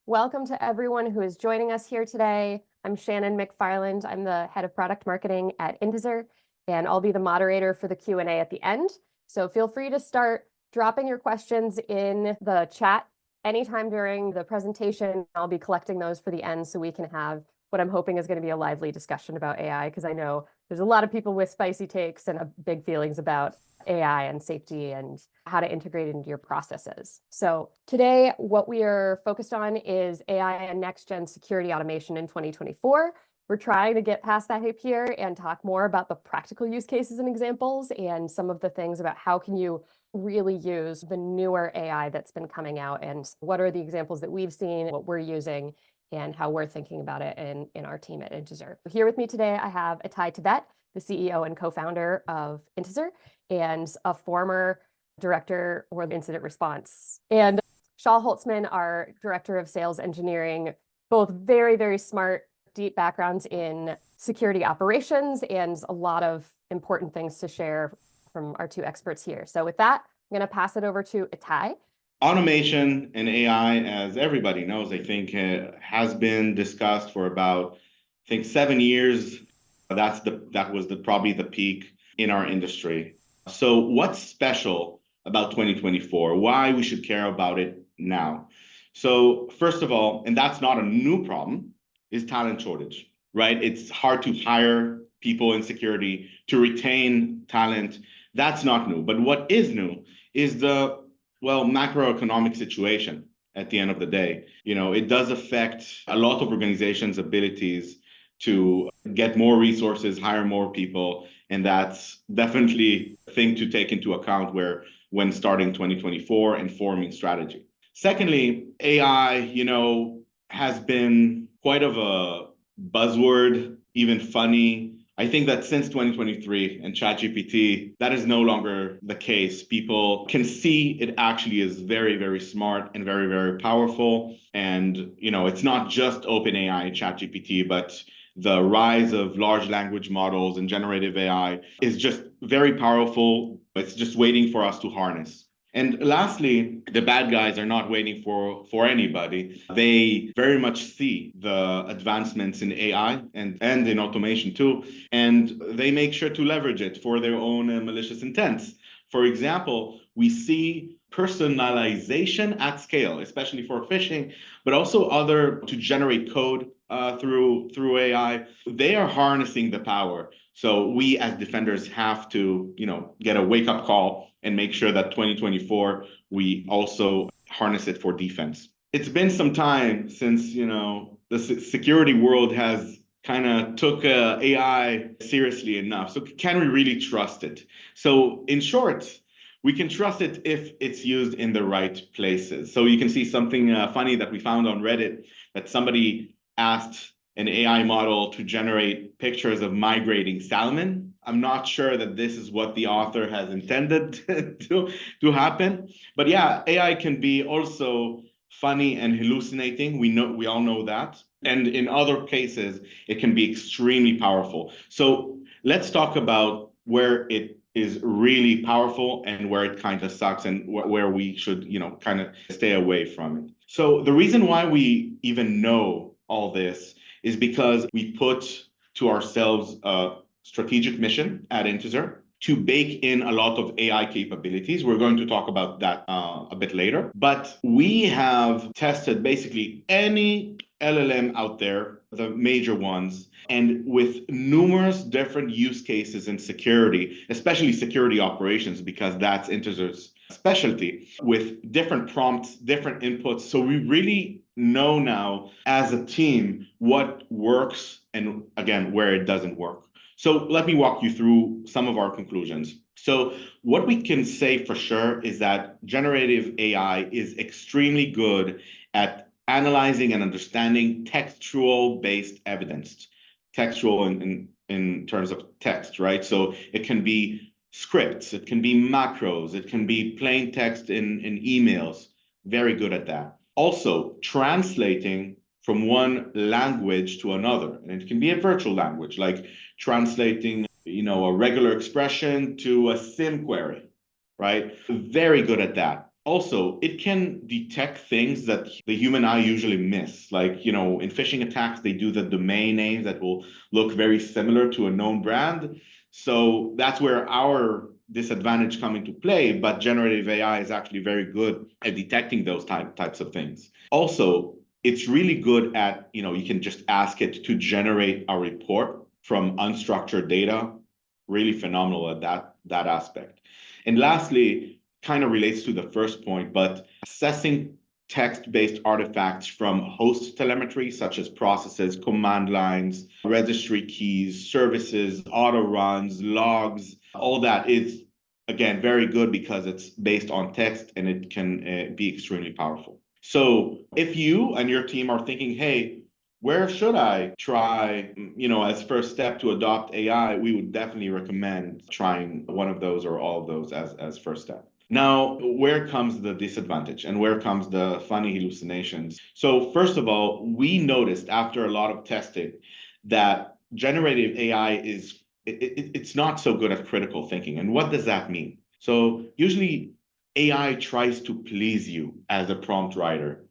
Welcome to everyone who is joining us here today. I'm Shannon McFarland. I'm the head of product marketing at Integer, and I'll be the moderator for the Q&A at the end. So feel free to start dropping your questions in the chat anytime during the presentation. I'll be collecting those for the end so we can have what I'm hoping is going to be a lively discussion about AI, because I know there's a lot of people with spicy takes and big feelings about AI and safety and how to integrate it into your processes. So today, what we are focused on is AI and next-gen security automation in 2024. We're trying to get past that hype here and talk more about the practical use cases and examples and some of the things about how can you really use the newer AI that's been coming out, and what are the examples that we've seen, what we're using, and how we're thinking about it in our team at Integer. Here with me today, I have Itai Tibet, the CEO and co-founder of Integer, and a former director for incident response, and Shaul Holtzman, our director of sales engineering, both very, very smart, deep backgrounds in security operations and a lot of important things to share from our two experts here. So with that, I'm going to pass it over to Itai. Automation and AI, as everybody knows, I think has been discussed for about, 7 years. That was probably the peak in our industry. So what's special about 2024? Why we should care about it now? So first of all, and that's not a new problem, is talent shortage, right? It's hard to hire people in security, to retain talent. That's not new. But what is new is the macroeconomic situation at the end of the day. It does affect a lot of organizations' abilities to get more resources, hire more people, and that's definitely a thing to take into account when starting 2024 and forming strategy. Secondly, AI, has been quite of a buzzword, even funny. I think that since 2023 and ChatGPT, that is no longer the case. People can see it actually is very, very smart and very, very powerful. And, it's not just OpenAI and ChatGPT, but the rise of large language models and generative AI is just very powerful. It's just waiting for us to harness. And lastly, the bad guys are not waiting for anybody. They very much see the advancements in AI and in automation too, and they make sure to leverage it for their own malicious intents. For example, we see personalization at scale, especially for phishing, but also to generate code through AI. They are harnessing the power. So we as defenders have to, get a wake-up call and make sure that 2024, we also harness it for defense. It's been some time since, the security world has kind of took AI seriously enough. So can we really trust it? So in short, we can trust it if it's used in the right places. So you can see something funny that we found on Reddit, that somebody asked an AI model to generate pictures of migrating salmon. I'm not sure that this is what the author has intended to happen. But yeah, AI can be also funny and hallucinating. We all know that. And in other cases, it can be extremely powerful. So let's talk about where it is really powerful and where it kind of sucks, and where we should, kind of stay away from it. So the reason why we even know all this is because we put to ourselves a strategic mission at Integer to bake in a lot of AI capabilities. We're going to talk about that a bit later. But we have tested basically any LLM out there, the major ones, and with numerous different use cases in security, especially security operations, because that's Integer's specialty, with different prompts, different inputs. So we really know now as a team what works and, again, where it doesn't work. So let me walk you through some of our conclusions. So what we can say for sure is that generative AI is extremely good at analyzing and understanding textual-based evidence. Textual in terms of text, right? So it can be scripts, it can be macros, it can be plain text in emails. Very good at that. Also, translating from one language to another. And it can be a virtual language, like translating, a regular expression to a SIM query, right? Very good at that. Also, it can detect things that the human eye usually miss. Like, in phishing attacks, they do the domain names that will look very similar to a known brand. So that's where our disadvantage come into play, but generative AI is actually very good at detecting those types of things. Also, it's really good at, you can just ask it to generate a report from unstructured data. Really phenomenal at that aspect. And lastly, kind of relates to the first point, but assessing text-based artifacts from host telemetry, such as processes, command lines, registry keys, services, auto runs, logs, all that is, again, very good because it's based on text and it can be extremely powerful. So if you and your team are thinking, hey, where should I try, as first step to adopt AI, we would definitely recommend trying one of those or all of those as first step. Now, where comes the disadvantage and where comes the funny hallucinations? So first of all, we noticed after a lot of testing that generative AI it's not so good at critical thinking. And what does that mean? So usually AI tries to please you as a prompt writer,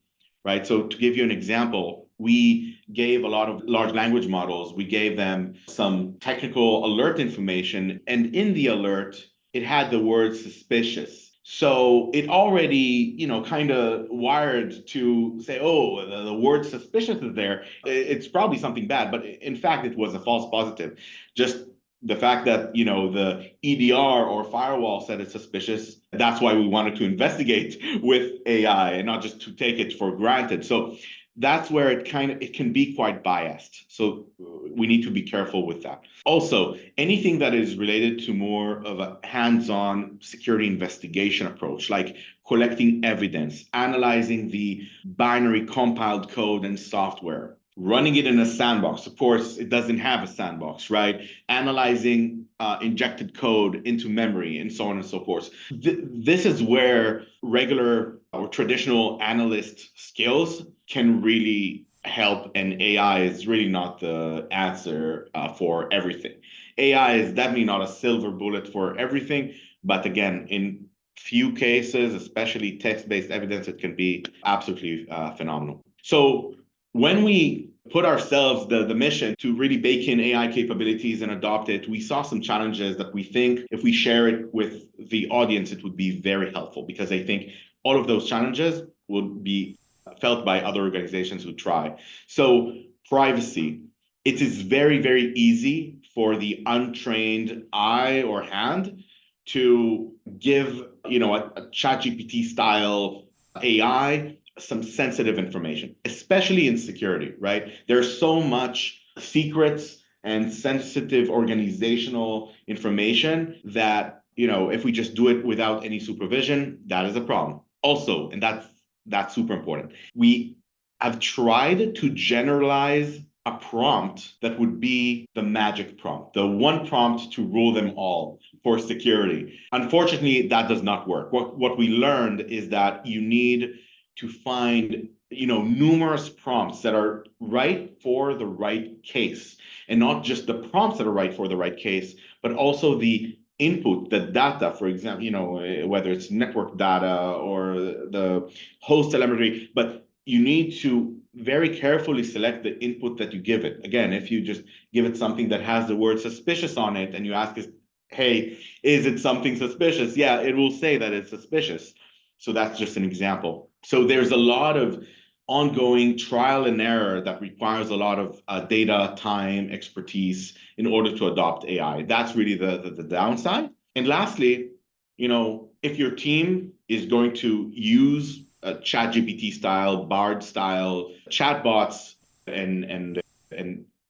right? So to give you an example, we gave a lot of large language models, we gave them some technical alert information, and in the alert, it had the word suspicious. So it already, kind of wired to say, oh, the word suspicious is there. It's probably something bad, but in fact, it was a false positive. Just the fact that, the EDR or firewall said it's suspicious, that's why we wanted to investigate with AI and not just to take it for granted. So that's where it can be quite biased. So we need to be careful with that. Also, anything that is related to more of a hands-on security investigation approach, like collecting evidence, analyzing the binary compiled code and software, running it in a sandbox. Of course, it doesn't have a sandbox, right? Analyzing injected code into memory and so on and so forth. This is where regular or traditional analyst skills can really help, and AI is really not the answer for everything. AI is definitely not a silver bullet for everything, but again, in few cases, especially text-based evidence, it can be absolutely phenomenal. So when we put ourselves the mission to really bake in AI capabilities and adopt it, we saw some challenges that we think if we share it with the audience, it would be very helpful, because I think all of those challenges would be felt by other organizations who try. So privacy, it is very, very easy for the untrained eye or hand to give, a ChatGPT style AI some sensitive information, especially in security, right? There's so much secrets and sensitive organizational information that, if we just do it without any supervision, that is a problem. Also, and that's super important, we have tried to generalize a prompt that would be the magic prompt, the one prompt to rule them all for security. Unfortunately, that does not work. What we learned is that you need to find, numerous prompts that are right for the right case, and not just the prompts that are right for the right case, but also the input, the data, for example, whether it's network data or the host telemetry, but you need to very carefully select the input that you give it. Again, if you just give it something that has the word suspicious on it and you ask it, hey, is it something suspicious? Yeah, it will say that it's suspicious. So that's just an example. So there's a lot of ongoing trial and error that requires a lot of data, time, expertise in order to adopt AI. That's really the downside. And lastly, if your team is going to use ChatGPT style, Bard style chatbots and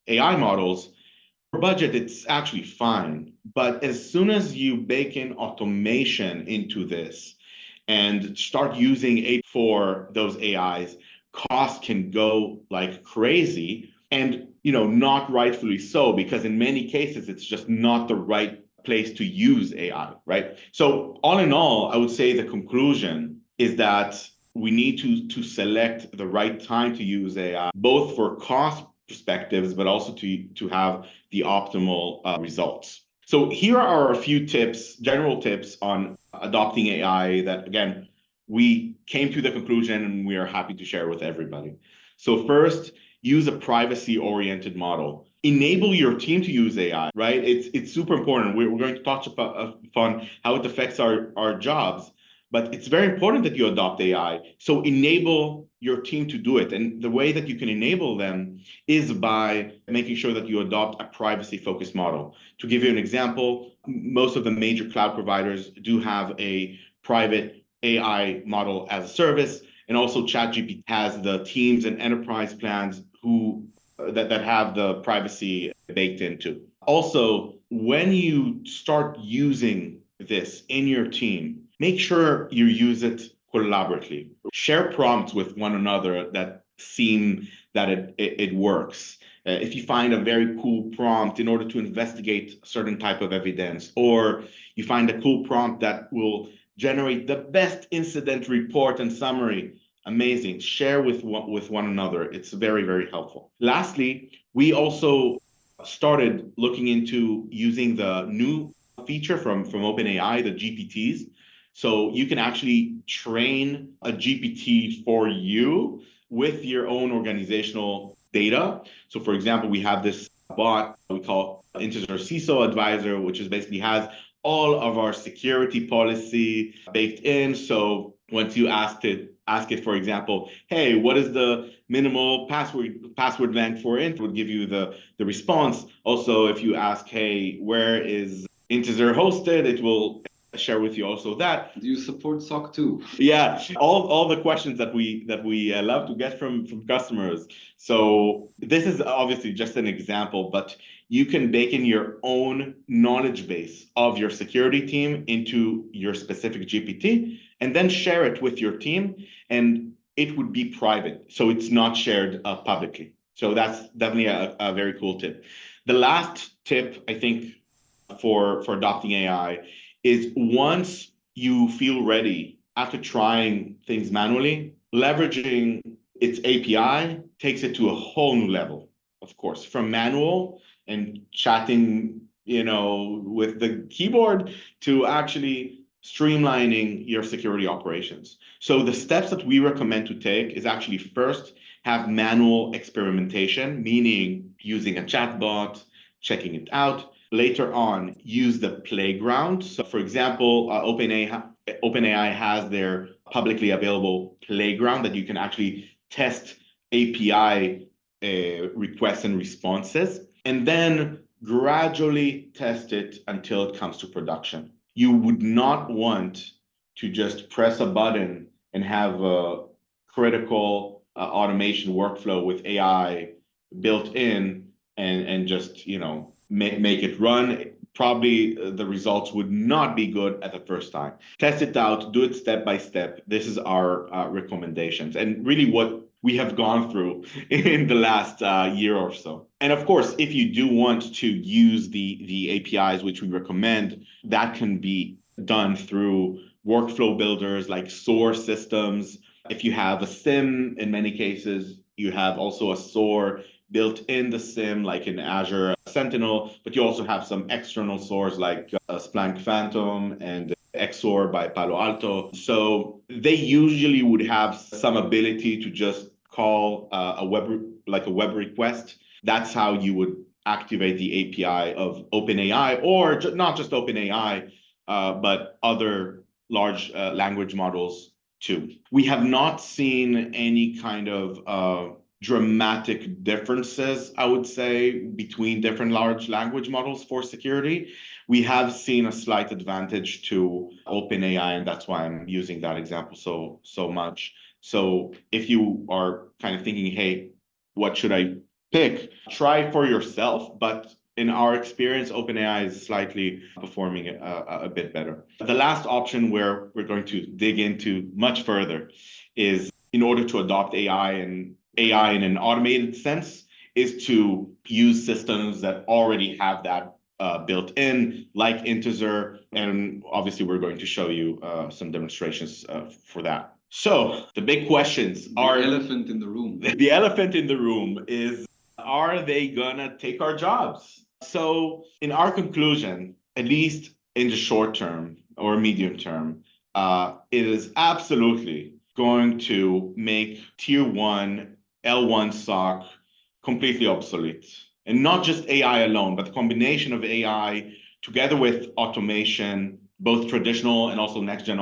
AI models, for budget, it's actually fine. But as soon as you bake in automation into this and start using it for those AIs, costs can go like crazy, and not rightfully so, because in many cases it's just not the right place to use AI, right? So all in all, I would say the conclusion is that we need to select the right time to use AI, both for cost perspectives, but also to have the optimal results. So here are a few tips, general tips on adopting AI that, again, we came to the conclusion and we are happy to share with everybody. So first, use a privacy-oriented model. Enable your team to use AI, right? It's super important. We're going to touch upon how it affects our jobs, but it's very important that you adopt AI. So enable your team to do it. And the way that you can enable them is by making sure that you adopt a privacy-focused model. To give you an example, most of the major cloud providers do have a private AI model as a service, and also ChatGPT has the teams and enterprise plans that have the privacy baked into. Also, when you start using this in your team, make sure you use it collaboratively. Share prompts with one another that seem that it works. If you find a very cool prompt in order to investigate a certain type of evidence, or you find a cool prompt that will generate the best incident report and summary, amazing. Share with one another. It's very, very helpful. Lastly, we also started looking into using the new feature from OpenAI, the GPTs. So you can actually train a GPT for you with your own organizational data. So for example, we have this bot we call Integer CISO Advisor, which is basically has all of our security policy baked in. So once you ask it, for example, hey, what is the minimal password length for int, would give you the response. Also, if you ask, hey, where is Integer hosted, it will share with you also that. Do you support SOC 2? Yeah, all the questions that we love to get from customers. So this is obviously just an example, but you can bake in your own knowledge base of your security team into your specific GPT and then share it with your team, and it would be private, so it's not shared publicly. So that's definitely a very cool tip. The last tip, I think, for adopting AI is once you feel ready after trying things manually, leveraging its API takes it to a whole new level, of course, from manual and chatting, with the keyboard to actually streamlining your security operations. So the steps that we recommend to take is actually first have manual experimentation, meaning using a chatbot, checking it out. Later on, use the playground. So for example, OpenAI has their publicly available playground that you can actually test API requests and responses, and then gradually test it until it comes to production. You would not want to just press a button and have a critical automation workflow with AI built in and just, make it run. Probably the results would not be good at the first time. Test it out, do it step by step. This is our recommendations, and really what we have gone through in the last year or so. And of course, if you do want to use the APIs, which we recommend, that can be done through workflow builders like SOAR systems. If you have a SIM, in many cases, you have also a SOAR built in the SIM, like in Azure Sentinel, but you also have some external SOARs like Splunk Phantom and XOR by Palo Alto. So they usually would have some ability to just call a web request. That's how you would activate the API of OpenAI, or not just OpenAI, but other large language models too. We have not seen any kind of dramatic differences, I would say, between different large language models for security. We have seen a slight advantage to OpenAI, and that's why I'm using that example so much. So if you are kind of thinking, hey, what should I pick? Try for yourself, but in our experience, OpenAI is slightly performing a bit better. The last option where we're going to dig into much further is, in order to adopt AI in an automated sense, is to use systems that already have that built in, like Integer, and obviously we're going to show you some demonstrations for that. So the big questions are... The elephant in the room. The elephant in the room is, are they gonna take our jobs? So in our conclusion, at least in the short term or medium term, it is absolutely going to make tier one, L1 SOC completely obsolete. And not just AI alone, but the combination of AI together with automation, both traditional and also next-gen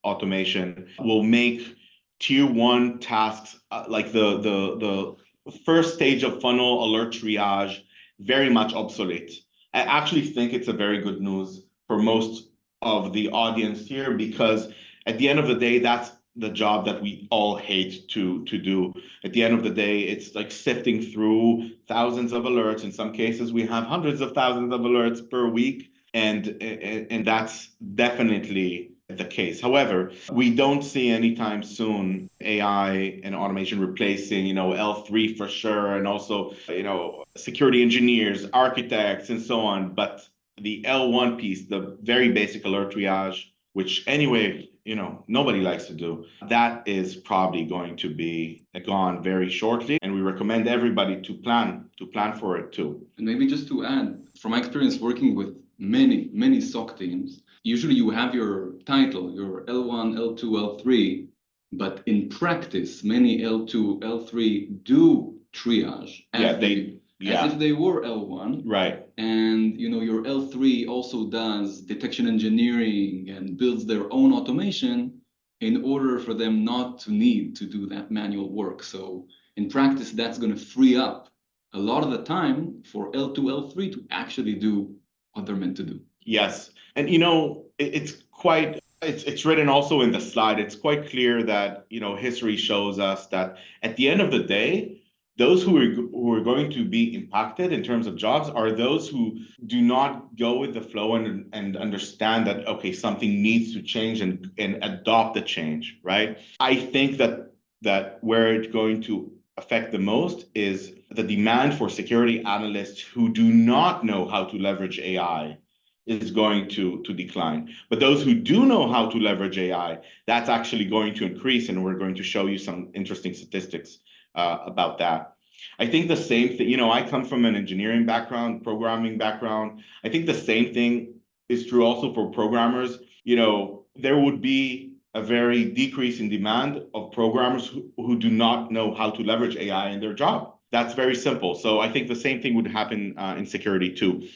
automation, will make tier one tasks like the first stage of funnel alert triage very much obsolete. I actually think it's a very good news for most of the audience here, because at the end of the day, that's the job that we all hate to do. At the end of the day, it's like sifting through thousands of alerts. In some cases, we have hundreds of thousands of alerts per week, and that's definitely the case. However, we don't see anytime soon AI and automation replacing, L3 for sure, and also, security engineers, architects, and so on. But the L1 piece, the very basic alert triage, which anyway, nobody likes to do, that is probably going to be gone very shortly. And we recommend everybody to plan for it too. And maybe just to add, from my experience working with many SOC teams, usually you have your title, your L1, L2, L3, but in practice, many L2, L3 do triage as if they were L1. Right. And your L3 also does detection engineering and builds their own automation in order for them not to need to do that manual work. So in practice, that's going to free up a lot of the time for L2, L3 to actually do what they're meant to do. Yes. And it's written also in the slide. It's quite clear that, history shows us that at the end of the day, those who are going to be impacted in terms of jobs are those who do not go with the flow and understand that, okay, something needs to change and adopt the change, right? I think that where it's going to affect the most is the demand for security analysts who do not know how to leverage AI is going to decline. But those who do know how to leverage AI, that's actually going to increase, and we're going to show you some interesting statistics about that. I think the same thing, I come from an engineering background, programming background. I think the same thing is true also for programmers. There would be a very decrease in demand of programmers who do not know how to leverage AI in their job. That's very simple. So I think the same thing would happen in security too.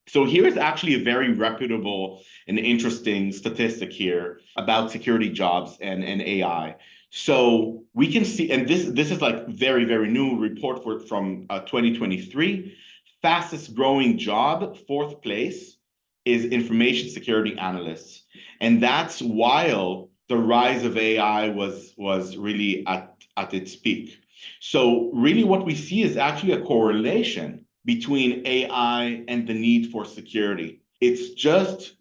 So here's actually a very reputable and interesting statistic here about security jobs and AI. So we can see, and this is like very, very new report from 2023. Fastest growing job, fourth place, is information security analysts. And that's while the rise of AI was really at its peak. So really what we see is actually a correlation between AI and the need for security. It's just,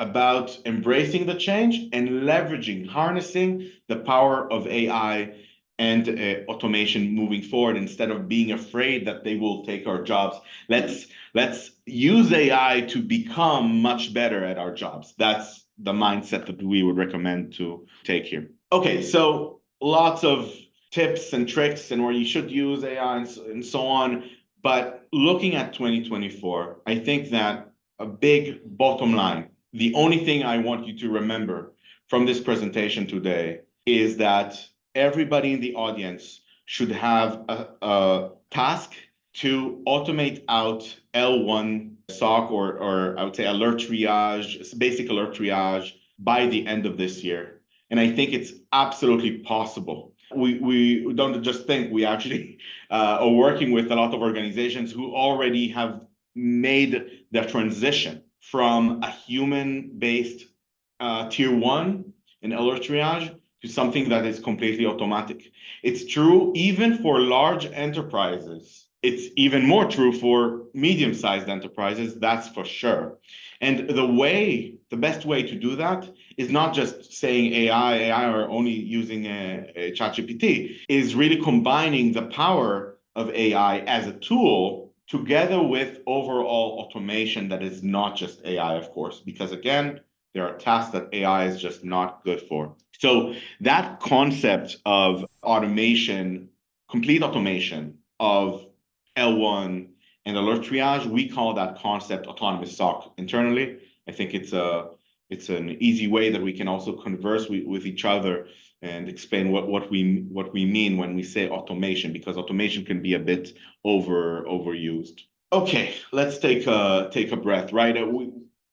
about embracing the change and leveraging, harnessing the power of AI and automation moving forward, instead of being afraid that they will take our jobs. Let's use AI to become much better at our jobs. That's the mindset that we would recommend to take here. Okay, so lots of tips and tricks and where you should use AI and so on. But looking at 2024, I think that a big bottom line, the only thing I want you to remember from this presentation today is that everybody in the audience should have a task to automate out L1 SOC or I would say alert triage, basic alert triage by the end of this year. And I think it's absolutely possible. We don't just think, we actually are working with a lot of organizations who already have made the transition from a human-based tier one in alert triage to something that is completely automatic. It's true even for large enterprises. It's even more true for medium-sized enterprises, that's for sure. And the best way to do that is not just saying AI or only using a ChatGPT, is really combining the power of AI as a tool together with overall automation that is not just AI, of course, because again, there are tasks that AI is just not good for. So that concept of automation, complete automation of L1 and alert triage, we call that concept autonomous SOC internally. I think it's a It's an easy way that we can also converse with each other and explain what we mean when we say automation, because automation can be a bit overused. Okay, let's take a breath, right?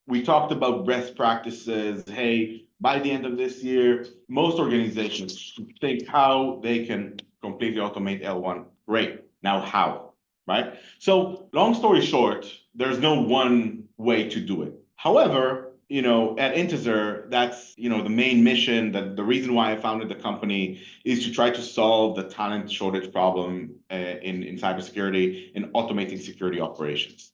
We talked about best practices. Hey, by the end of this year, most organizations should think how they can completely automate L1. Great. Now how, right? So long story short, there's no one way to do it. However, at Intezer, that's, the main mission, that the reason why I founded the company is to try to solve the talent shortage problem in cybersecurity and automating security operations.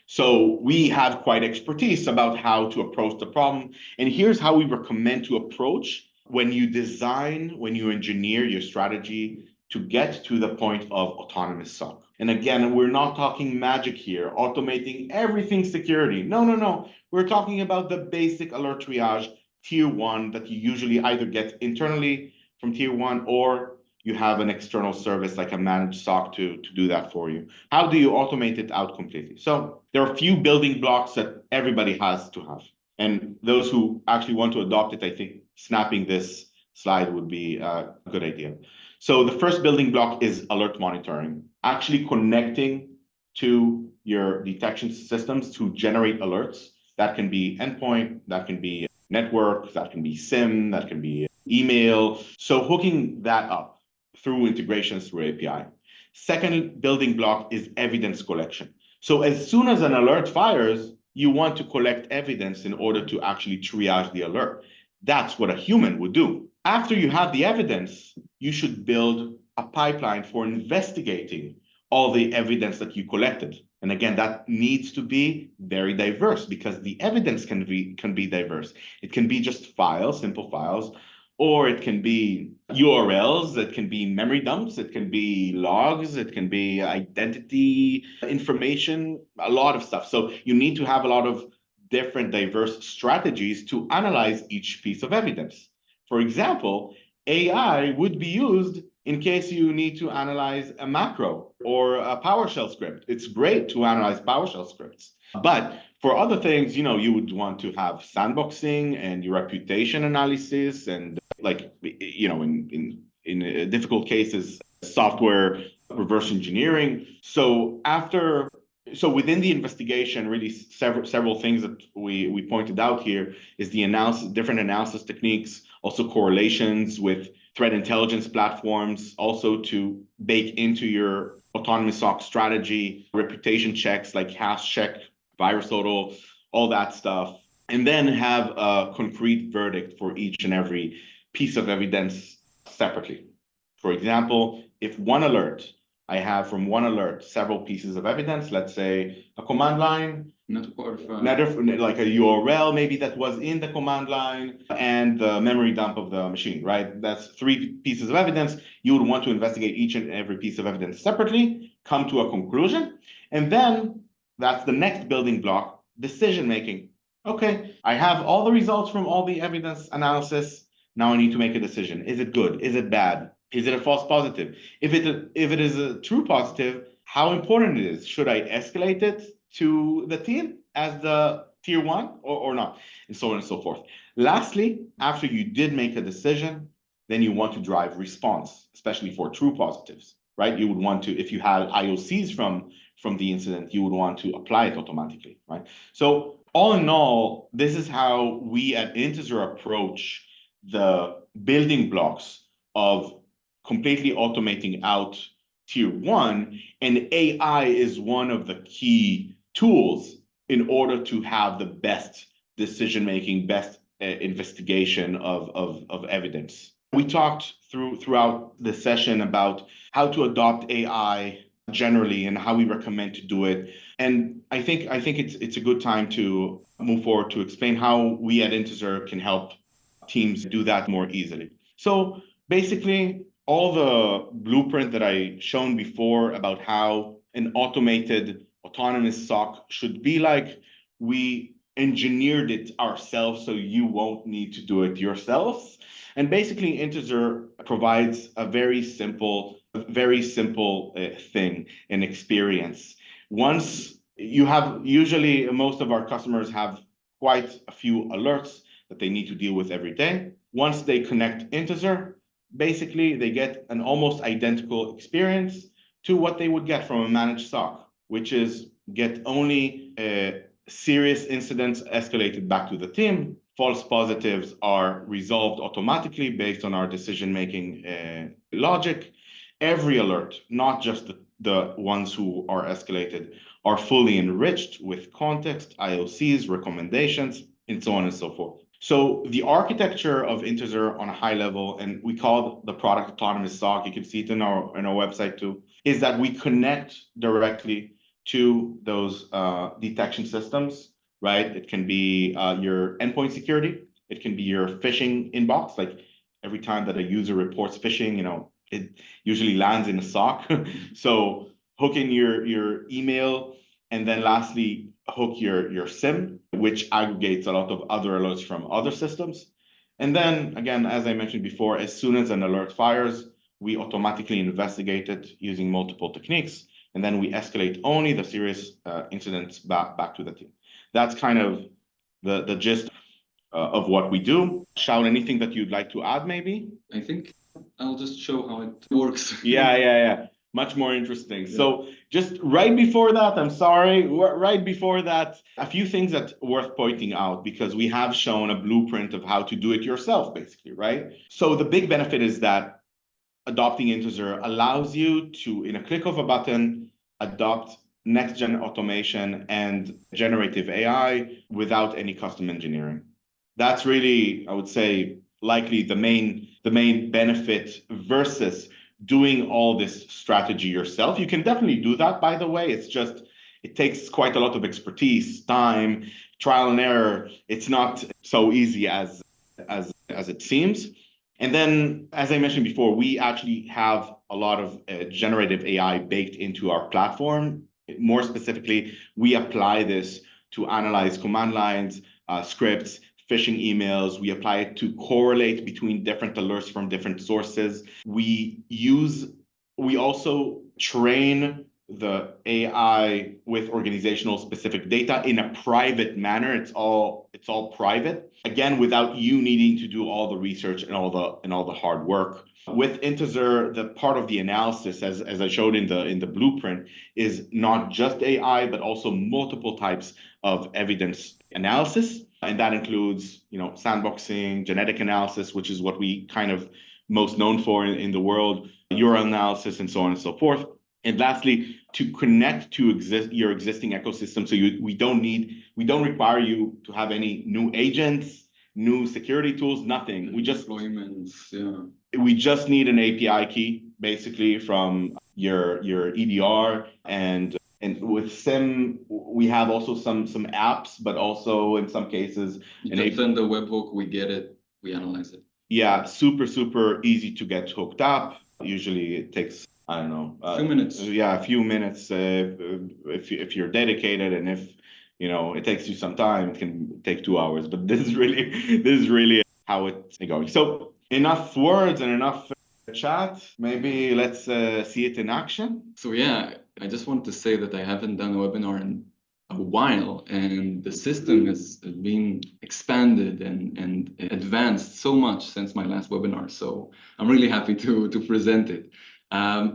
So we have quite expertise about how to approach the problem. And here's how we recommend to approach when you engineer your strategy to get to the point of autonomous SOC. And again, we're not talking magic here, automating everything security. No. We're talking about the basic alert triage, tier 1, that you usually either get internally from tier 1 or you have an external service like a managed SOC to do that for you. How do you automate it out completely? So there are a few building blocks that everybody has to have. And those who actually want to adopt it, I think snapping this slide would be a good idea. So the first building block is alert monitoring, actually connecting to your detection systems to generate alerts. That can be endpoint, that can be network, that can be SIM, that can be email. So hooking that up through integrations through API. Second building block is evidence collection. So as soon as an alert fires, you want to collect evidence in order to actually triage the alert. That's what a human would do. After you have the evidence, you should build a pipeline for investigating all the evidence that you collected. And again, that needs to be very diverse because the evidence can be diverse. It can be just files, simple files, or it can be URLs, it can be memory dumps, it can be logs, it can be identity information, a lot of stuff. So you need to have a lot of different diverse strategies to analyze each piece of evidence. For example, AI would be used in case you need to analyze a macro or a PowerShell script. It's great to analyze PowerShell scripts. But for other things, you would want to have sandboxing and your reputation analysis and in difficult cases, software reverse engineering. So within the investigation, really several things that we pointed out here is the different analysis techniques, also correlations with threat intelligence platforms, also to bake into your autonomous SOC strategy, reputation checks like hash check, VirusTotal, all that stuff, and then have a concrete verdict for each and every piece of evidence separately. For example, if I have from one alert several pieces of evidence, let's say a command line, like a URL maybe that was in the command line and the memory dump of the machine, right? That's 3 pieces of evidence. You would want to investigate each and every piece of evidence separately, come to a conclusion, and then that's the next building block, decision making. Okay, I have all the results from all the evidence analysis. Now I need to make a decision. Is it good? Is it bad? Is it a false positive? If it is a true positive, how important it is? Should I escalate it to the team as the tier 1 or not? And so on and so forth. Lastly, after you did make a decision, then you want to drive response, especially for true positives, right? You would want to, if you had IOCs from the incident, you would want to apply it automatically, right? So all in all, this is how we at Intezer approach the building blocks of completely automating out tier 1, and AI is one of the key tools in order to have the best decision-making, best investigation of evidence. We talked throughout the session about how to adopt AI generally and how we recommend to do it. And I think it's a good time to move forward to explain how we at Intezer can help teams do that more easily. So basically, all the blueprint that I shown before about how an automated autonomous SOC should be like, we engineered it ourselves so you won't need to do it yourselves. And basically, Intezer provides a very simple thing and experience. Once you have, usually most of our customers have quite a few alerts that they need to deal with every day. Once they connect Integer, basically they get an almost identical experience to what they would get from a managed SOC, which is get only serious incidents escalated back to the team. False positives are resolved automatically based on our decision-making logic. Every alert, not just the ones who are escalated, are fully enriched with context, IOCs, recommendations, and so on and so forth. So the architecture of Integer on a high level, and we call the product autonomous SOC, you can see it in our website too, is that we connect directly to those detection systems, right? It can be your endpoint security. It can be your phishing inbox. Like every time that a user reports phishing, it usually lands in a SOC. So hook in your email, and then lastly, hook your SIM, which aggregates a lot of other alerts from other systems. And then again, as I mentioned before, as soon as an alert fires, we automatically investigate it using multiple techniques, and then we escalate only the serious incidents back to the team. That's kind of the gist of what we do. Shaul, anything that you'd like to add, maybe? I think I'll just show how it works. Yeah. Much more interesting. Yeah. So just right before that, I'm sorry, right before that, a few things that worth pointing out, because we have shown a blueprint of how to do it yourself, basically, right? So the big benefit is that adopting Integer allows you to, in a click of a button, adopt next-gen automation and generative AI without any custom engineering. That's really, I would say, likely the main benefit versus doing all this strategy yourself. You can definitely do that, by the way. It's just, it takes quite a lot of expertise, time, trial and error. It's not so easy as it seems. And then, as I mentioned before, we actually have a lot of generative AI baked into our platform. More specifically, we apply this to analyze command lines, scripts, phishing emails. We apply it to correlate between different alerts from different sources. We also train the AI with organizational specific data in a private manner. It's all private, again, without you needing to do all the research and all the hard work. With Integer, the part of the analysis, as I showed in the blueprint, is not just AI, but also multiple types of evidence analysis. And that includes, sandboxing, genetic analysis, which is what we kind of most known for in the world, URL analysis, and so on and so forth. And lastly, to connect to your existing ecosystem, so we don't require you to have any new agents, new security tools, nothing. We just need an API key, basically, from your EDR, and with SIM, we have also some apps, but also in some cases, you just send the webhook, we get it, we analyze it. Yeah, super easy to get hooked up. Usually it takes, I don't know, a few minutes. Yeah, a few minutes if you're dedicated, and if it takes you some time, it can take 2 hours. But this is really how it's going. So enough words and enough chat. Maybe let's see it in action. So yeah, I just want to say that I haven't done a webinar in a while, and the system has been expanded and advanced so much since my last webinar. So I'm really happy to present it.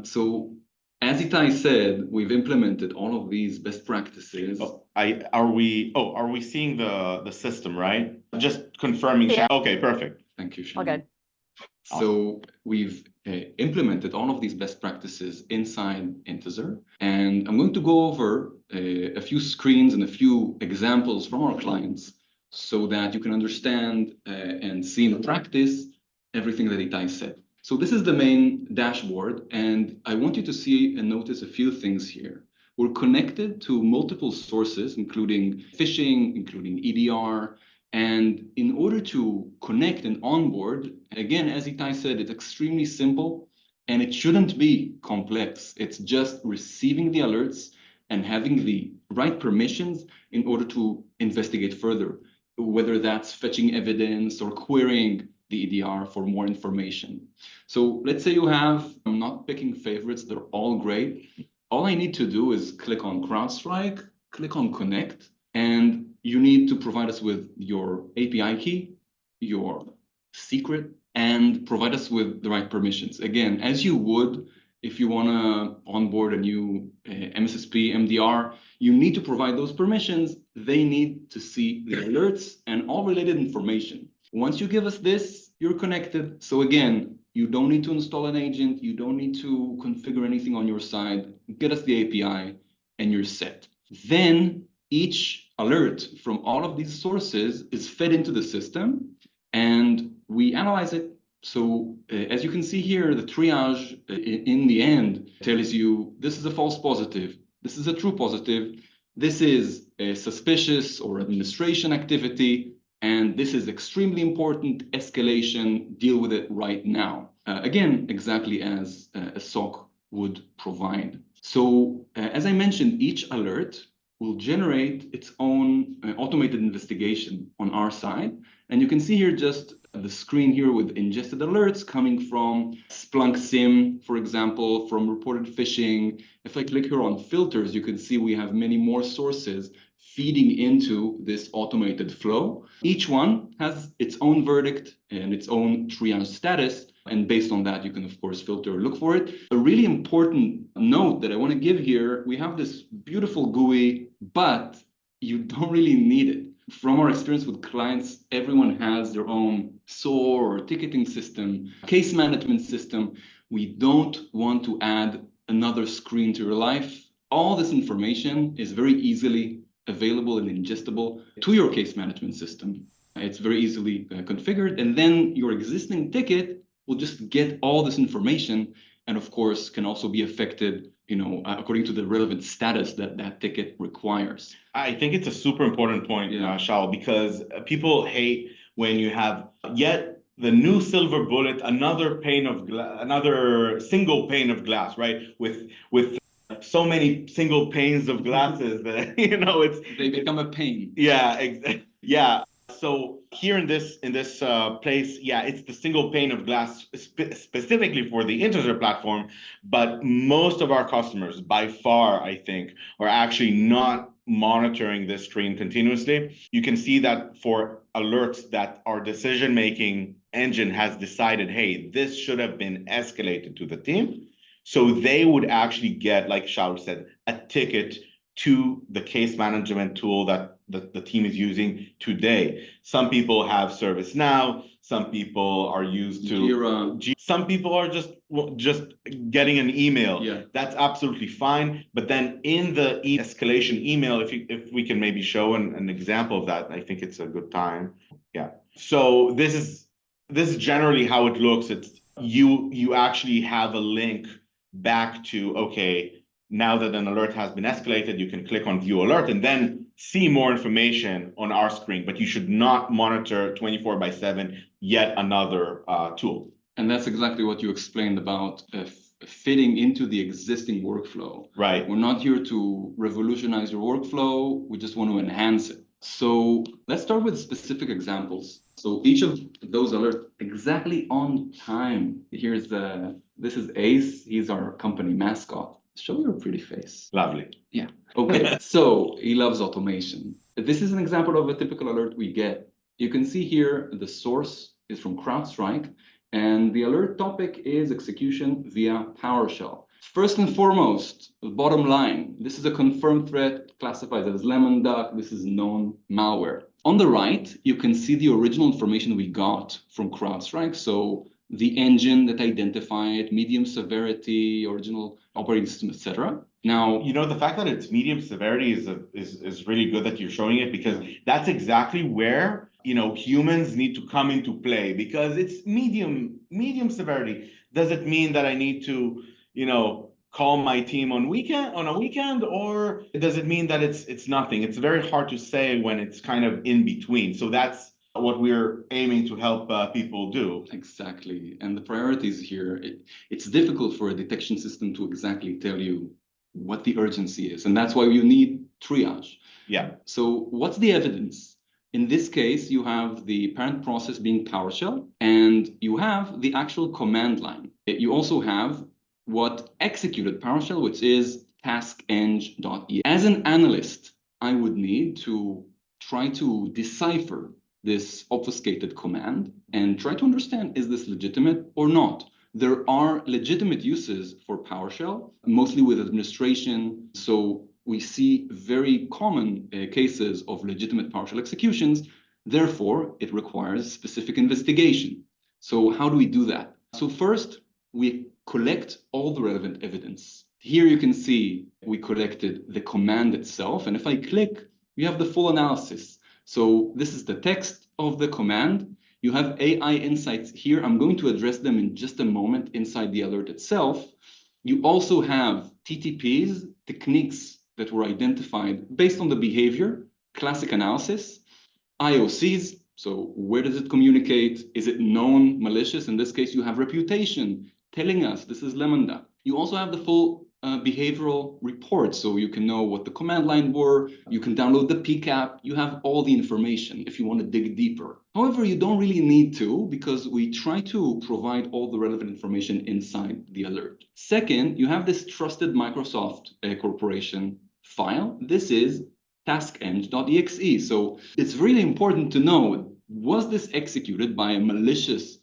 So as Itai said, we've implemented all of these best practices. Are we seeing the system, right? Just confirming. Yeah. Okay, perfect. Thank you, Shannon. All good. So we've implemented all of these best practices inside Integer, and I'm going to go over a few screens and a few examples from our clients so that you can understand and see in practice everything that Itai said. So this is the main dashboard, and I want you to see and notice a few things here. We're connected to multiple sources, including phishing, including EDR, and in order to connect and onboard, again, as Itai said, it's extremely simple, and it shouldn't be complex. It's just receiving the alerts and having the right permissions in order to investigate further, whether that's fetching evidence or querying the EDR for more information. So let's say you have, I'm not picking favorites, they're all great. All I need to do is click on CrowdStrike, click on Connect, and you need to provide us with your API key your secret and provide us with the right permissions. Again, as you would if you want to onboard a new MSSP, MDR, you need to provide those permissions. They need to see the alerts and all related information. Once you give us this, you're connected. So again, you don't need to install an agent. You don't need to configure anything on your side. Get us the API and you're set. Then each alert from all of these sources is fed into the system and we analyze it. So as you can see here, the triage in the end tells you this is a false positive, this is a true positive, this is a suspicious or administration activity, and this is extremely important escalation, deal with it right now. Again, exactly as a SOC would provide. So as I mentioned, each alert will generate its own automated investigation on our side. And you can see here just the screen here with ingested alerts coming from Splunk SIM, for example, from reported phishing. If I click here on filters, you can see we have many more sources feeding into this automated flow. Each one has its own verdict and its own triage status. And based on that, you can, of course, filter or look for it. A really important note that I want to give here, we have this beautiful GUI, but you don't really need it. From our experience with clients, everyone has their own SOAR or ticketing system, case management system. We don't want to add another screen to your life. All this information is very easily available and ingestible to your case management system. It's very easily configured, and then your existing ticket will just get all this information, and of course can also be affected, according to the relevant status that that ticket requires. I think it's a super important point, Shal, because people hate when you have yet the new silver bullet, another single pane of glass, right? With so many single panes of glasses that they become a pain. Yeah. So here in this place, it's the single pane of glass specifically for the Integer platform, but most of our customers, by far, I think, are actually not monitoring this screen continuously. You can see that for alerts that our decision-making engine has decided, hey, this should have been escalated to the team. So they would actually get, like Shaul said, a ticket to the case management tool that the team is using today. Some people have ServiceNow, some people are used to Jira. Some people are just getting an email. Yeah. That's absolutely fine. But then in the escalation email, if we can maybe show an example of that, I think it's a good time. Yeah. So this is generally how it looks. It's you actually have a link back to, okay, now that an alert has been escalated, you can click on view alert and then see more information on our screen, but you should not monitor 24/7 yet another tool. And that's exactly what you explained about fitting into the existing workflow. Right. We're not here to revolutionize your workflow. We just want to enhance it. So let's start with specific examples. So each of those alerts exactly on time. This is Ace. He's our company mascot. Show your pretty face. Lovely. Yeah. Okay. So he loves automation. This is an example of a typical alert we get. You can see here the source is from CrowdStrike, and the alert topic is execution via PowerShell. First and foremost, the bottom line, this is a confirmed threat classified as lemon duck. This is known malware. On the right, you can see the original information we got from CrowdStrike. So the engine that identified medium severity, original operating system, etc. Now, the fact that it's medium severity is really good that you're showing it, because that's exactly where humans need to come into play, because it's medium severity. Does it mean that I need to call my team on a weekend, or does it mean that it's nothing? It's very hard to say when it's kind of in between. So that's what we're aiming to help people do. Exactly. And the priorities here, it's difficult for a detection system to exactly tell you what the urgency is. And that's why you need triage. Yeah. So what's the evidence? In this case, you have the parent process being PowerShell, and you have the actual command line. You also have what executed PowerShell, which is taskeng.exe. As an analyst, I would need to try to decipher this obfuscated command and try to understand, is this legitimate or not? There are legitimate uses for PowerShell, mostly with administration. So we see very common cases of legitimate PowerShell executions. Therefore, it requires specific investigation. So how do we do that? So first, we collect all the relevant evidence. Here you can see we collected the command itself. And if I click, you have the full analysis. So this is the text of the command. You have AI insights here. I'm going to address them in just a moment inside the alert itself. You also have TTPs, techniques that were identified based on the behavior, classic analysis, IOCs. So where does it communicate? Is it known, malicious? In this case, you have reputation telling us this is lemon duck. You also have the full behavioral report, so you can know what the command line were. You can download the PCAP. You have all the information if you want to dig deeper. However, you don't really need to, because we try to provide all the relevant information inside the alert. Second, you have this trusted Microsoft corporation file. This is taskeng.exe. So it's really important to know, was this executed by a malicious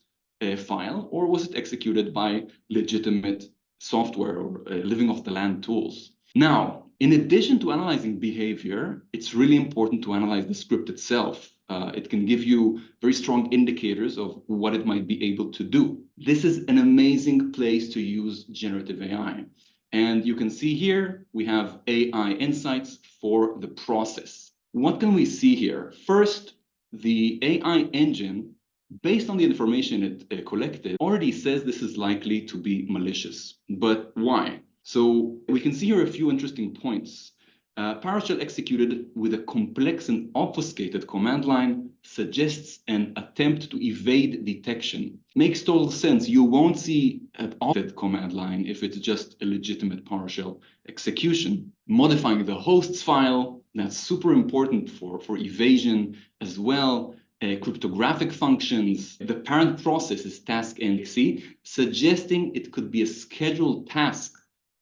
file, or was it executed by legitimate software or living off the land tools? Now, in addition to analyzing behavior, it's really important to analyze the script itself. It can give you very strong indicators of what it might be able to do. This is an amazing place to use generative AI. And you can see here, we have AI insights for the process. What can we see here? First, the AI engine, based on the information it collected, already says this is likely to be malicious. But why? So we can see here a few interesting points. PowerShell executed with a complex and obfuscated command line suggests an attempt to evade detection. Makes total sense. You won't see an obfuscated command line if it's just a legitimate PowerShell execution. Modifying the hosts file, that's super important for evasion as well. Cryptographic functions. The parent process is taskeng, suggesting it could be a scheduled task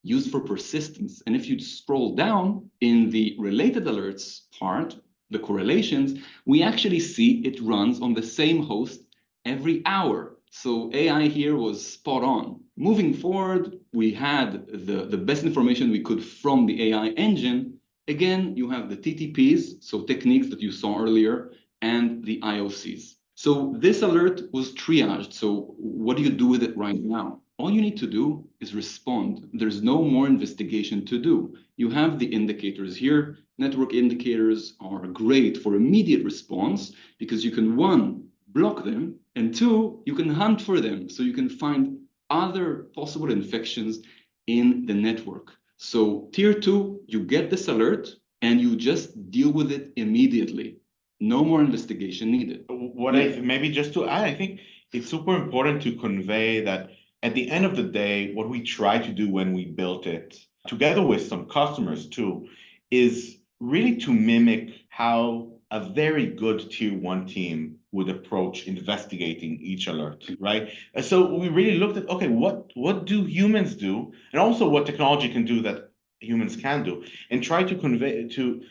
used for persistence. And if you scroll down in the related alerts part, the correlations, we actually see it runs on the same host every hour. So AI here was spot on. Moving forward, we had the best information we could from the AI engine. Again, you have the TTPs, so techniques that you saw earlier, and the IOCs. So this alert was triaged. So what do you do with it right now? All you need to do is respond. There's no more investigation to do. You have the indicators here. Network indicators are great for immediate response because you can, one, block them, and two, you can hunt for them. So you can find other possible infections in the network. So tier 2, you get this alert and you just deal with it immediately. No more investigation needed. Maybe just to add, I think it's super important to convey that at the end of the day, what we try to do when we built it, together with some customers too, is really to mimic how a very good tier 1 team would approach investigating each alert, right? So we really looked at, okay, what do humans do? And also what technology can do that humans can do, and try to convey to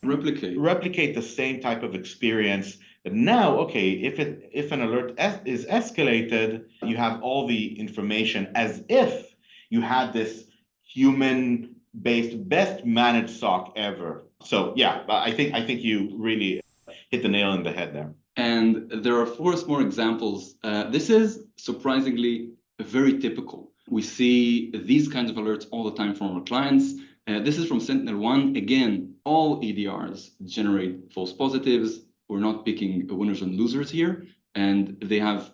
replicate the same type of experience. But now, okay, if an alert is escalated, you have all the information as if you had this human-based best managed SOC ever. So yeah, I think you really hit the nail on the head there. And there are 4 more examples. This is surprisingly very typical. We see these kinds of alerts all the time from our clients. This is from Sentinel-1. Again, all EDRs generate false positives. We're not picking winners and losers here. And they have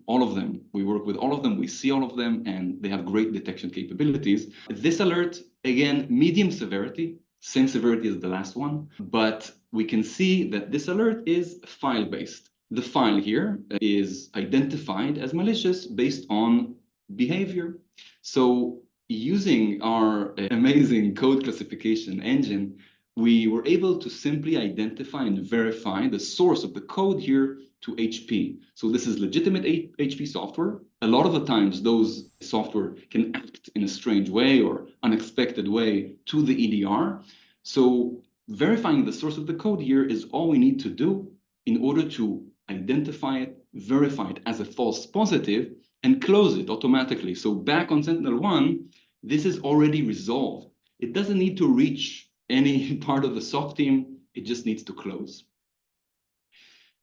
all of them. We work with all of them. We see all of them, and they have great detection capabilities. This alert, again, medium severity, same severity as the last one. But we can see that this alert is file-based. The file here is identified as malicious based on behavior. So using our amazing code classification engine, we were able to simply identify and verify the source of the code here to HP. So this is legitimate HP software. A lot of the times, those software can act in a strange way or unexpected way to the EDR. So verifying the source of the code here is all we need to do. in order to identify it, verify it as a false positive, and close it automatically. So back on Sentinel-1, this is already resolved. It doesn't need to reach any part of the SOC team. It just needs to close.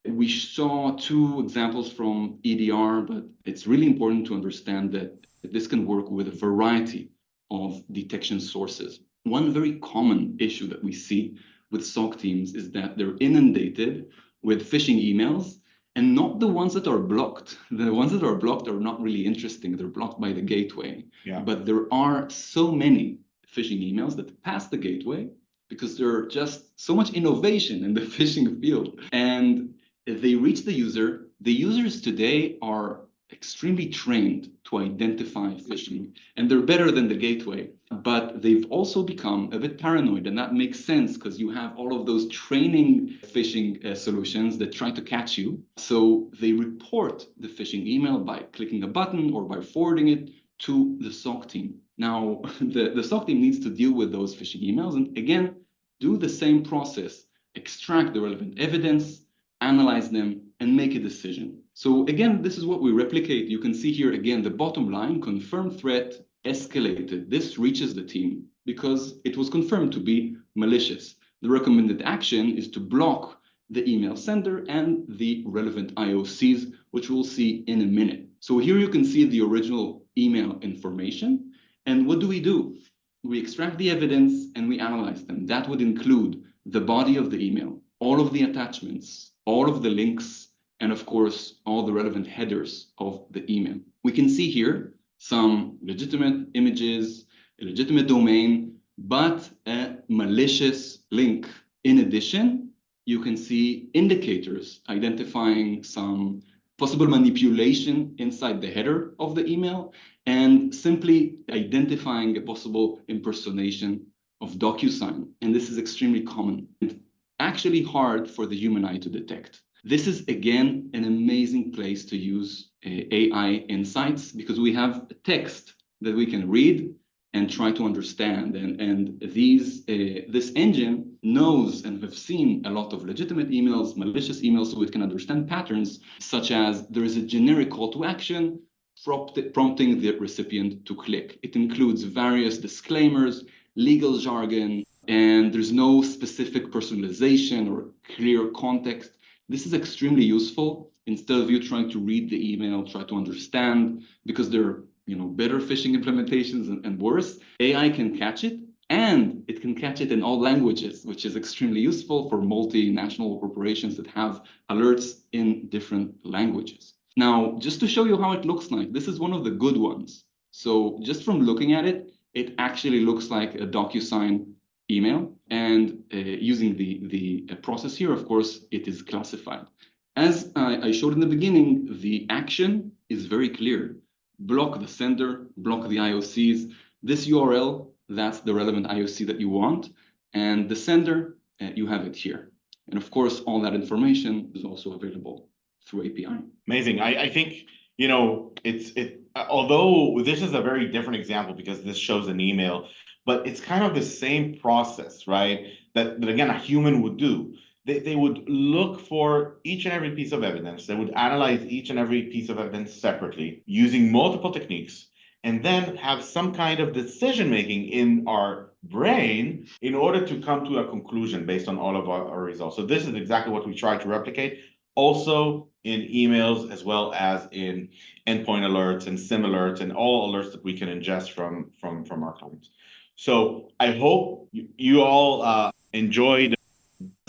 We saw two examples from EDR, but it's really important to understand that this can work with a variety of detection sources. One very common issue that we see with SOC teams is that they're inundated with phishing emails, and not the ones that are blocked. The ones that are blocked are not really interesting. They're blocked by the gateway. Yeah. But there are so many phishing emails that pass the gateway because there are just so much innovation in the phishing field. And if they reach the user, the users today are extremely trained to identify phishing, and they're better than the gateway, but they've also become a bit paranoid, and that makes sense because you have all of those training phishing solutions that try to catch you. So they report the phishing email by clicking a button or by forwarding it to the SOC team. Now, the SOC team needs to deal with those phishing emails and again, do the same process, extract the relevant evidence, analyze them, and make a decision. So again, this is what we replicate. You can see here again, the bottom line, confirmed threat escalated. This reaches the team because it was confirmed to be malicious. The recommended action is to block the email sender and the relevant IOCs, which we'll see in a minute. So here you can see the original email information. And what do? We extract the evidence and we analyze them. That would include the body of the email, all of the attachments, all of the links, and of course, all the relevant headers of the email. We can see here some legitimate images, a legitimate domain, but a malicious link. In addition, you can see indicators identifying some possible manipulation inside the header of the email and simply identifying a possible impersonation of DocuSign. And this is extremely common and actually hard for the human eye to detect. This is, again, an amazing place to use AI insights because we have text that we can read and try to understand. And this engine knows and have seen a lot of legitimate emails, malicious emails, so it can understand patterns such as there is a generic call to action prompting the recipient to click. It includes various disclaimers, legal jargon, and there's no specific personalization or clear context. This is extremely useful. Instead of you trying to read the email, try to understand, because there are better phishing implementations and worse, AI can catch it, and it can catch it in all languages, which is extremely useful for multinational corporations that have alerts in different languages. Now, just to show you how it looks like, this is one of the good ones. So just from looking at it, it actually looks like a DocuSign email, and using the process here, of course, it is classified. As I showed in the beginning, the action is very clear. Block the sender, block the IOCs. This URL, that's the relevant IOC that you want. And the sender, you have it here. And of course, all that information is also available through API. Amazing. I think, although this is a very different example because this shows an email, but it's kind of the same process, right? That again, a human would do. They would look for each and every piece of evidence. They would analyze each and every piece of evidence separately using multiple techniques, and then have some kind of decision-making in our brain in order to come to a conclusion based on all of our results. So this is exactly what we try to replicate, also in emails, as well as in endpoint alerts and SIM alerts and all alerts that we can ingest from our clients. So I hope you all enjoyed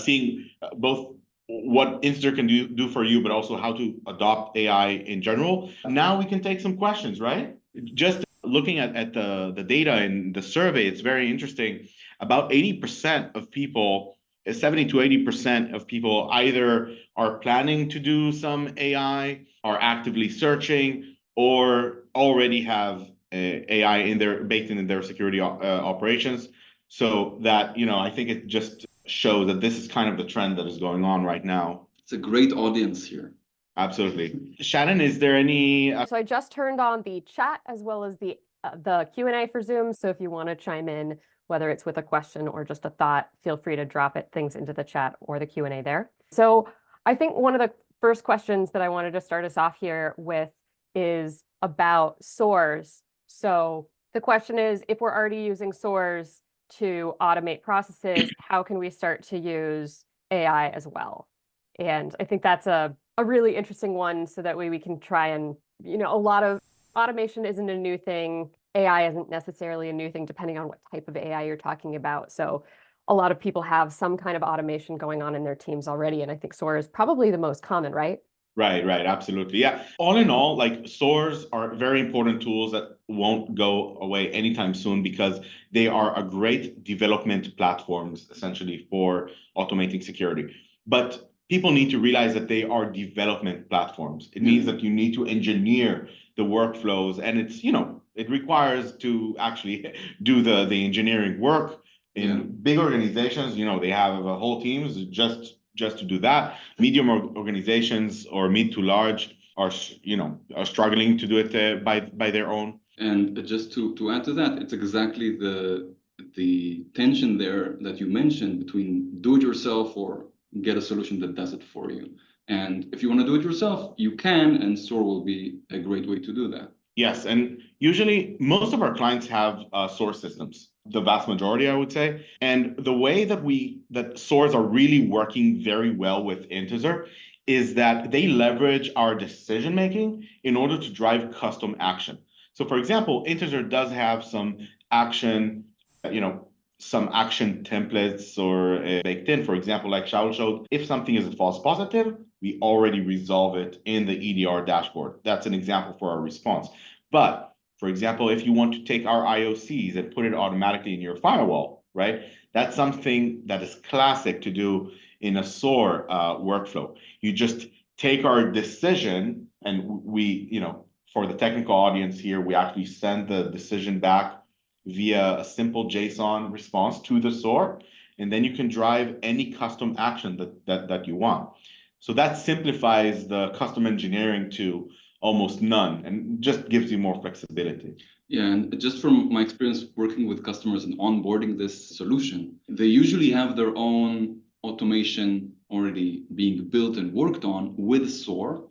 seeing both what Inster can do for you, but also how to adopt AI in general. Now we can take some questions, right? Just looking at the data in the survey, it's very interesting. About 80% of people, 70 to 80% of people either are planning to do some AI, are actively searching, or already have AI baked in their security operations. So that, I think it just shows that this is kind of the trend that is going on right now. It's a great audience here. Absolutely. Shannon, is there any? So I just turned on the chat as well as the Q&A for Zoom. So if you want to chime in, whether it's with a question or just a thought, feel free to drop things into the chat or the Q&A there. So I think one of the first questions that I wanted to start us off here with is about SOARs. So the question is, if we're already using SOARs to automate processes, how can we start to use AI as well? And I think that's a really interesting one, so that way we can try and, a lot of automation isn't a new thing. AI isn't necessarily a new thing, depending on what type of AI you're talking about. So a lot of people have some kind of automation going on in their teams already. And I think SOAR is probably the most common, right? Right, absolutely. Yeah. All in all, like SOARs are very important tools that won't go away anytime soon, because they are a great development platforms essentially for automating security. But people need to realize that they are development platforms. It means that you need to engineer the workflows, and it requires to actually do the engineering work. In big organizations, they have a whole teams just to do that. Medium organizations or mid to large are struggling to do it by their own. And just to add to that, it's exactly the tension there that you mentioned between do it yourself or get a solution that does it for you. And if you want to do it yourself, you can, and SOAR will be a great way to do that. Yes, and usually most of our clients have SOAR systems, the vast majority, I would say. And the way that SOARs are really working very well with Intezer is that they leverage our decision making in order to drive custom action. So, for example, Intezer does have some action, some action templates or baked in. For example, like Shaul showed, if something is a false positive, we already resolve it in the EDR dashboard. That's an example for our response. But for example, if you want to take our IOCs and put it automatically in your firewall, right? That's something that is classic to do in a SOAR workflow. You just take our decision, and we, for the technical audience here, we actually send the decision back via a simple JSON response to the SOAR, and then you can drive any custom action that you want. So that simplifies the custom engineering to almost none, and just gives you more flexibility. Yeah, and just from my experience working with customers and onboarding this solution, they usually have their own automation already being built and worked on with SOAR,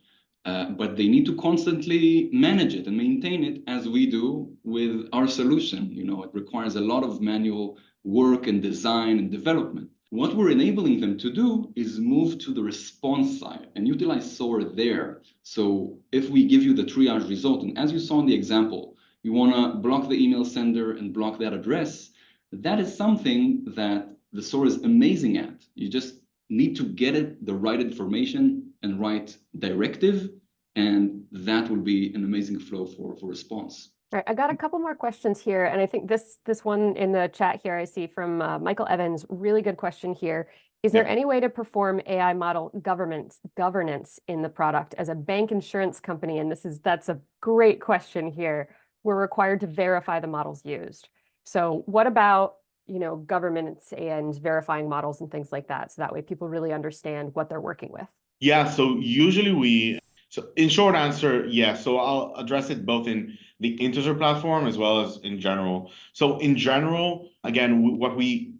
but they need to constantly manage it and maintain it, as we do with our solution. It requires a lot of manual work and design and development. What we're enabling them to do is move to the response side and utilize SOAR there. So if we give you the triage result, and as you saw in the example, you want to block the email sender and block that address, that is something that the SOAR is amazing at. You just need to get it the right information and right directive, and that will be an amazing flow for response. All right, I got a couple more questions here, and I think this one in the chat here I see from Michael Evans, really good question here. Is there any way to perform AI model governance in the product as a bank insurance company? And that's a great question here. We're required to verify the models used. So what about, governments and verifying models and things like that, so that way people really understand what they're working with? Yeah, so usually so in short answer, yes. So I'll address it both in the Intezer platform as well as in general. So in general, again,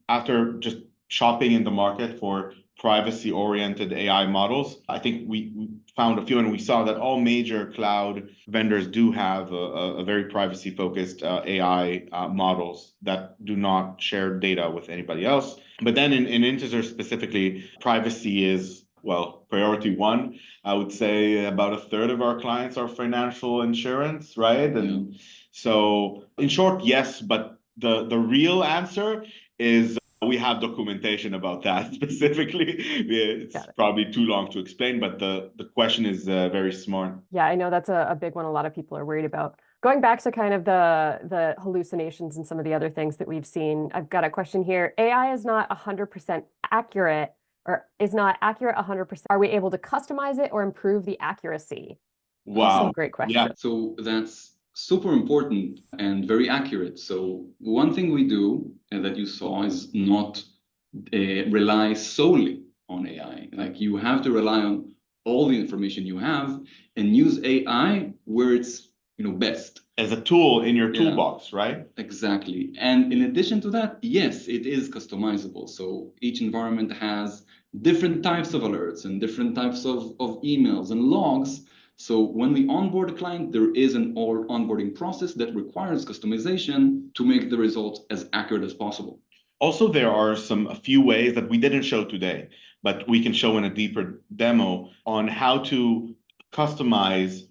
after just shopping in the market for privacy-oriented AI models, I think we found a few, and we saw that all major cloud vendors do have a very privacy-focused AI models that do not share data with anybody else. But then in Intezer specifically, privacy is, well, priority one. I would say about a third of our clients are financial insurance, right? And so in short, yes, but the real answer is we have documentation about that specifically. It's probably too long to explain, but the question is very smart. Yeah, I know that's a big one a lot of people are worried about. Going back to kind of the hallucinations and some of the other things that we've seen, I've got a question here. AI is not 100% accurate, or is not accurate 100%. Are we able to customize it or improve the accuracy? Wow. Also, great question. Yeah, so that's super important and very accurate. So one thing we do, and that you saw, is not rely solely on AI. Like, you have to rely on all the information you have and use AI where it's best. As a tool in your toolbox, right? Exactly. And in addition to that, yes, it is customizable. So each environment has different types of alerts and different types of emails and logs. So when we onboard a client, there is an onboarding process that requires customization to make the results as accurate as possible. Also, there are a few ways that we didn't show today, but we can show in a deeper demo on how to customize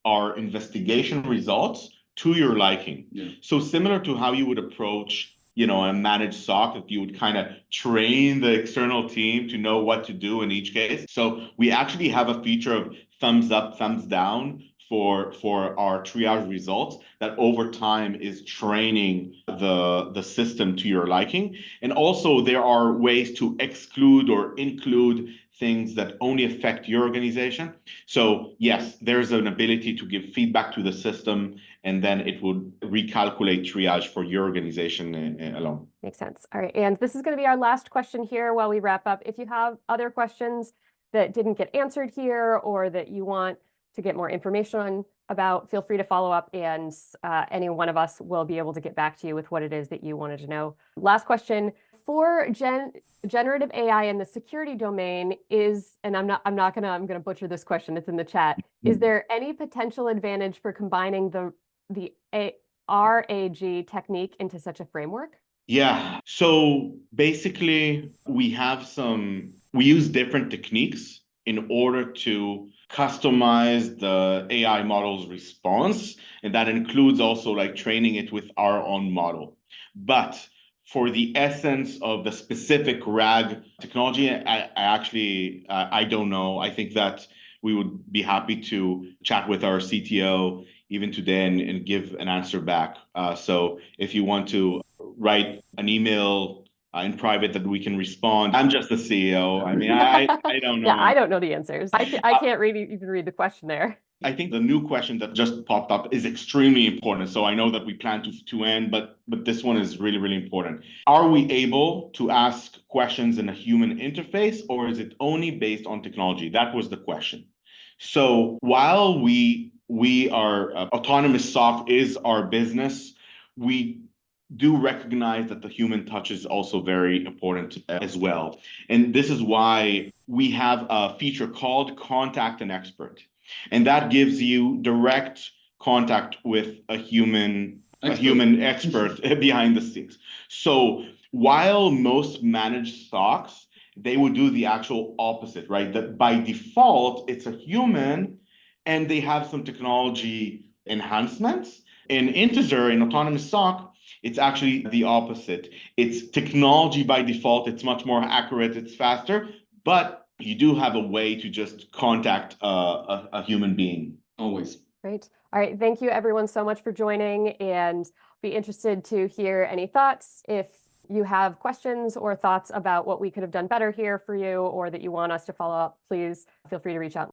our investigation results to your liking. Yeah. So similar to how you would approach, a managed SOC, that you would kind of train the external team to know what to do in each case. So we actually have a feature of thumbs up, thumbs down for our triage results that over time is training the system to your liking. And also there are ways to exclude or include things that only affect your organization. So yes, there's an ability to give feedback to the system, and then it would recalculate triage for your organization alone. Makes sense. All right, and this is going to be our last question here while we wrap up. If you have other questions that didn't get answered here or that you want to get more information on about, feel free to follow up, and any one of us will be able to get back to you with what it is that you wanted to know. Last question. For generative AI in the security domain and I'm gonna butcher this question, it's in the chat. Is there any potential advantage for combining the RAG technique into such a framework? Yeah, so basically we use different techniques in order to customize the AI model's response, and that includes also like training it with our own model. But for the essence of the specific RAG technology, I don't know. I think that we would be happy to chat with our CTO even today and give an answer back. So if you want to write an email in private that we can respond. I'm just the CEO. I mean, I don't know. Yeah, I don't know the answers. I can't even read the question there. I think the new question that just popped up is extremely important. So I know that we plan to end, but this one is really, really important. Are we able to ask questions in a human interface, or is it only based on technology? That was the question. So while we are autonomous SOC is our business, we do recognize that the human touch is also very important as well. And this is why we have a feature called Contact an Expert. And that gives you direct contact with a human expert behind the scenes. So while most managed SOCs, they would do the actual opposite, right? That by default, it's a human and they have some technology enhancements. In Intezer, in autonomous SOC, it's actually the opposite. It's technology by default. It's much more accurate. It's faster, but you do have a way to just contact a human being. Always. Great. All right. Thank you everyone so much for joining, and be interested to hear any thoughts. If you have questions or thoughts about what we could have done better here for you, or that you want us to follow up, please feel free to reach out.